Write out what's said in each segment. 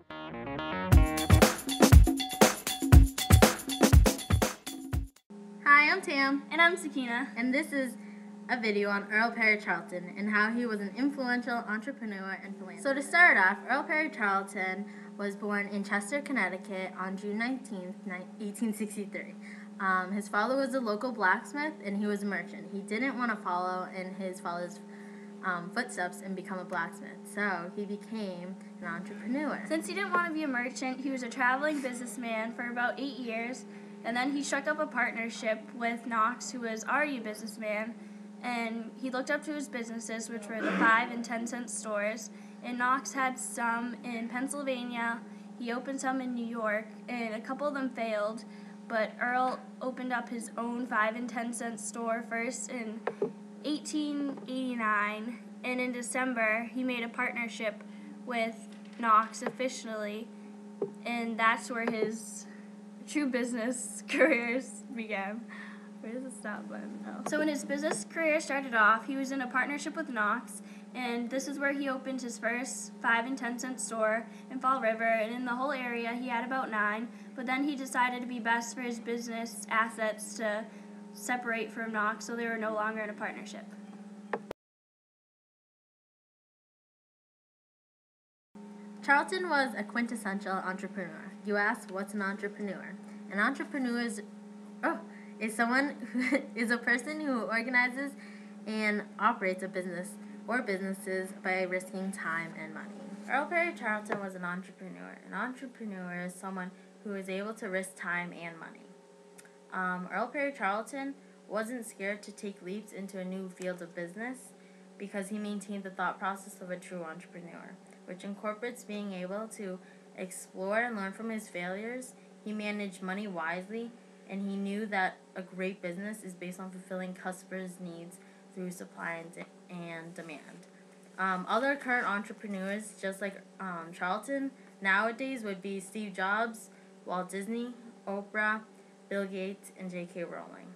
Hi, I'm Tam. And I'm Sakina. And this is a video on Earl Perry Charlton and how he was an influential entrepreneur and philanthropist. So to start off, Earl Perry Charlton was born in Chester, Connecticut on June 19th, 1863. His father was a local blacksmith and he was a merchant. He didn't want to follow in his father's footsteps and become a blacksmith, so he became an entrepreneur. Since he didn't want to be a merchant, he was a traveling businessman for about 8 years, and then he struck up a partnership with Knox, who was already a businessman, and he looked up to his businesses, which were the 5 and 10 cent stores, and Knox had some in Pennsylvania, he opened some in New York, and a couple of them failed, but Earl opened up his own 5 and 10 cent store first in 1889, and in December he made a partnership with Knox officially, and that's where his true business careers began. Where does it stop button? Oh. So when his business career started off, he was in a partnership with Knox, and this is where he opened his first 5 and 10 cent store in Fall River, and in the whole area he had about 9, but then he decided it'd be best for his business assets to separate from Knox, so they were no longer in a partnership. Charlton was a quintessential entrepreneur. You ask, what's an entrepreneur? An entrepreneur is someone who is a person who organizes and operates a business or businesses by risking time and money. Earl Perry Charlton was an entrepreneur. An entrepreneur is someone who is able to risk time and money. Earl Perry Charlton wasn't scared to take leaps into a new field of business because he maintained the thought process of a true entrepreneur, which incorporates being able to explore and learn from his failures. He managed money wisely, and he knew that a great business is based on fulfilling customers' needs through supply and demand. Other current entrepreneurs, just like Charlton, nowadays would be Steve Jobs, Walt Disney, Oprah, Bill Gates, and J.K. Rowling.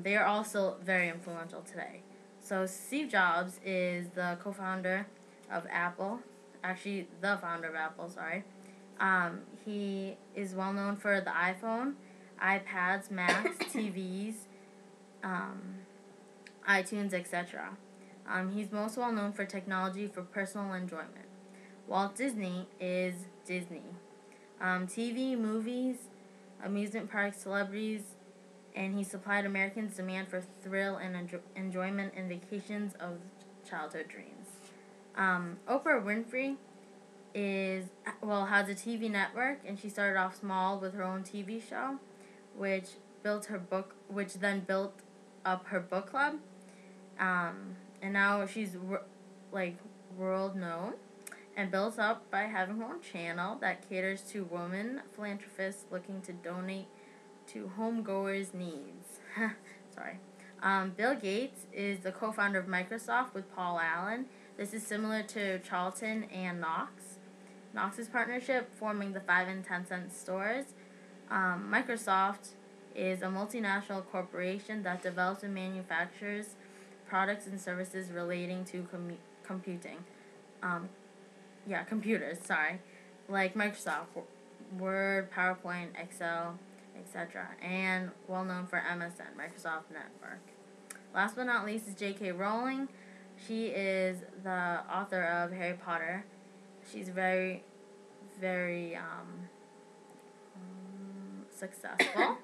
They are also very influential today. So Steve Jobs is the co-founder of Apple, actually the founder of Apple, sorry. He is well known for the iPhone, iPads, Macs, TVs, iTunes, etc. He's most well known for technology for personal enjoyment. Walt Disney is Disney. TV, movies, amusement parks, celebrities, and he supplied Americans' demand for thrill and enjoyment and vacations of childhood dreams. Oprah Winfrey has a TV network, and she started off small with her own TV show, which then built up her book club, and now she's world known and built up by having her own channel that caters to women philanthropists looking to donate to homegoers' needs. Sorry. Bill Gates is the co-founder of Microsoft with Paul Allen. This is similar to Charlton and Knox. Knox's partnership forming the 5 and 10 cent stores. Microsoft is a multinational corporation that develops and manufactures products and services relating to computing. Computers, like Microsoft, Word, PowerPoint, Excel, etc., and well known for MSN, Microsoft Network. Last but not least is J.K. Rowling. She is the author of Harry Potter. She's very, very successful.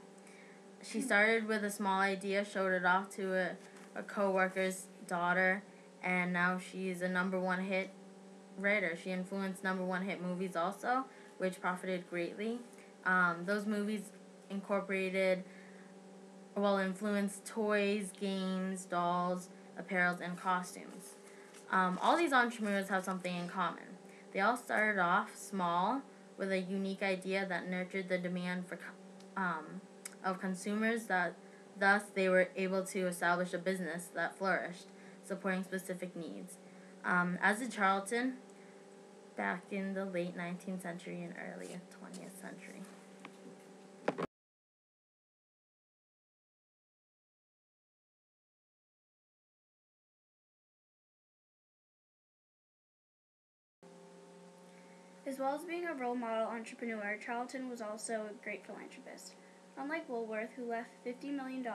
She started with a small idea, showed it off to a co-worker's daughter, and now she's a influenced hit writer. She influenced #1 hit movies also, which profited greatly. Those movies influenced toys, games, dolls, apparels, and costumes. All these entrepreneurs have something in common. They all started off small with a unique idea that nurtured the demand of consumers. Thus, they were able to establish a business that flourished, supporting specific needs. As did Charlton back in the late 19th century and early 20th century. His well as being a role model entrepreneur, Charlton was also a great philanthropist. Unlike Woolworth, who left $50 million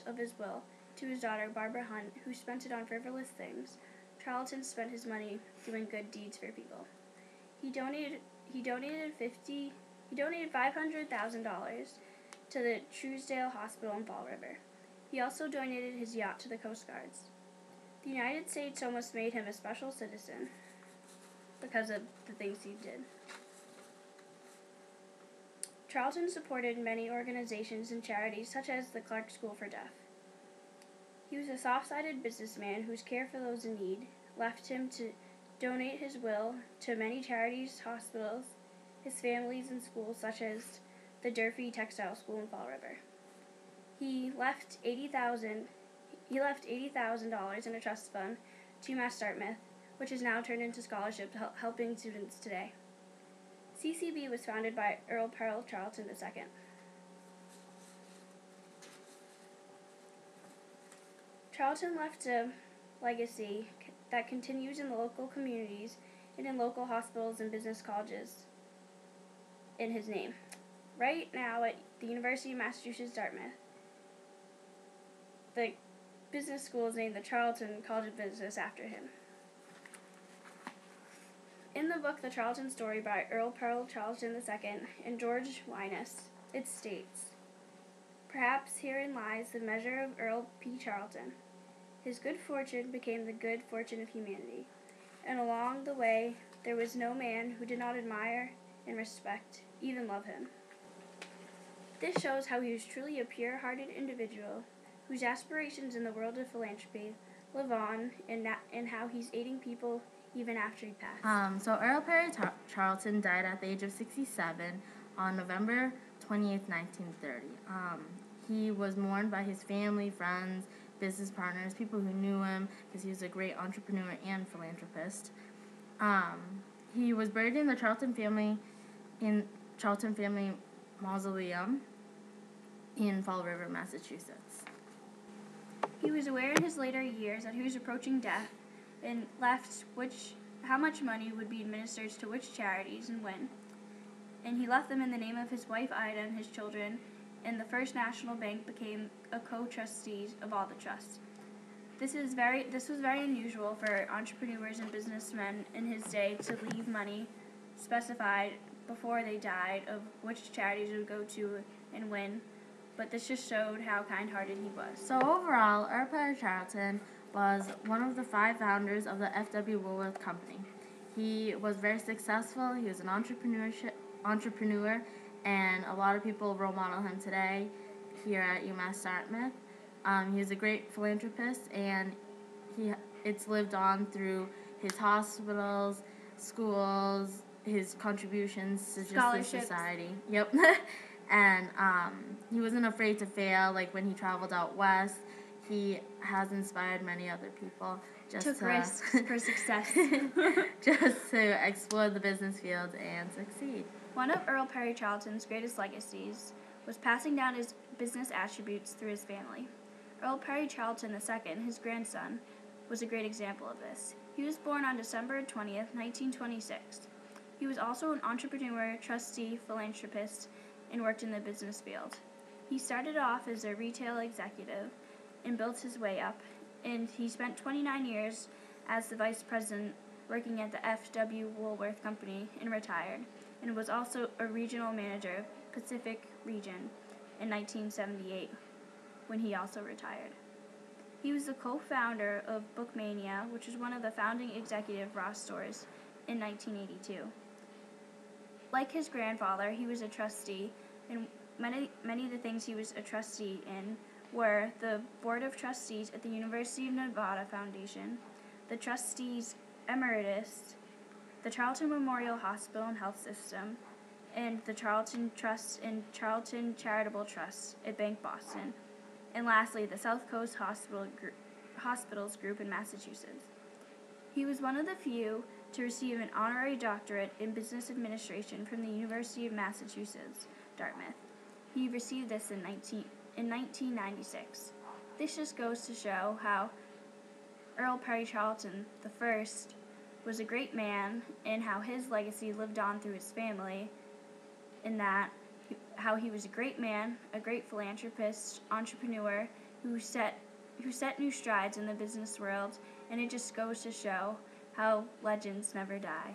of his will to his daughter Barbara Hunt, who spent it on frivolous things, Charlton spent his money doing good deeds for people. He donated $500,000 to the Truesdale Hospital in Fall River. He also donated his yacht to the Coast Guards. The United States almost made him a special citizen because of the things he did. Charlton supported many organizations and charities such as the Clark School for Deaf. He was a soft-sided businessman whose care for those in need left him to donate his will to many charities, hospitals, his families, and schools such as the Durfee Textile School in Fall River. He left $80,000 in a trust fund to UMass Dartmouth, which is now turned into scholarships helping students today. CCB was founded by Earl Pearl Charlton II. Charlton left a legacy that continues in the local communities and in local hospitals and business colleges in his name. Right now at the University of Massachusetts Dartmouth, the business school is named the Charlton College of Business after him. In the book The Charlton Story by Earl Pearl Charlton II and George Wynas, it states, "Perhaps herein lies the measure of Earl P. Charlton. His good fortune became the good fortune of humanity, and along the way there was no man who did not admire and respect, even love him." This shows how he was truly a pure-hearted individual whose aspirations in the world of philanthropy live on, and how he's aiding people even after he passed. So Earl Perry Charlton died at the age of 67 on November 20th, 1930. He was mourned by his family, friends, business partners, people who knew him because he was a great entrepreneur and philanthropist. He was buried in the Charlton family mausoleum in Fall River, Massachusetts. He was aware in his later years that he was approaching death and left how much money would be administered to which charities and when. And he left them in the name of his wife Ida and his children, and the First National Bank became a co-trustee of all the trusts. This was very unusual for entrepreneurs and businessmen in his day to leave money specified before they died of which charities would go to and when, but this just showed how kind-hearted he was. So overall, Earl Perry Charlton was one of the 5 founders of the F.W. Woolworth Company. He was very successful. He was an entrepreneur, and a lot of people role model him today here at UMass Dartmouth. He was a great philanthropist, and it's lived on through his hospitals, schools, his contributions to just the society. Yep. And he wasn't afraid to fail. Like when he traveled out west, he has inspired many other people took risks for success. Just to explore the business field and succeed. One of Earl Perry Charlton's greatest legacies was passing down his business attributes through his family. Earl Perry Charlton II, his grandson, was a great example of this. He was born on December 20th, 1926. He was also an entrepreneur, trustee, philanthropist, and worked in the business field. He started off as a retail executive and built his way up, and he spent 29 years as the vice president working at the F.W. Woolworth Company and retired, and was also a regional manager of Pacific Region in 1978 when he also retired. He was the co-founder of Bookmania, which was one of the founding executive Ross stores in 1982. Like his grandfather, he was a trustee, and many of the things he was a trustee in were the Board of Trustees at the University of Nevada Foundation, the Trustees Emeritus, the Charlton Memorial Hospital and Health System, and the Charlton Trust and Charlton Charitable Trust at Bank Boston, and lastly, the South Coast Hospitals Group in Massachusetts. He was one of the few to receive an honorary doctorate in business administration from the University of Massachusetts, Dartmouth. He received this in 1996. This just goes to show how Earl Perry Charlton I was a great man, and how his legacy lived on through his family, in that how he was a great man, a great philanthropist, entrepreneur who set new strides in the business world, and it just goes to show how legends never die.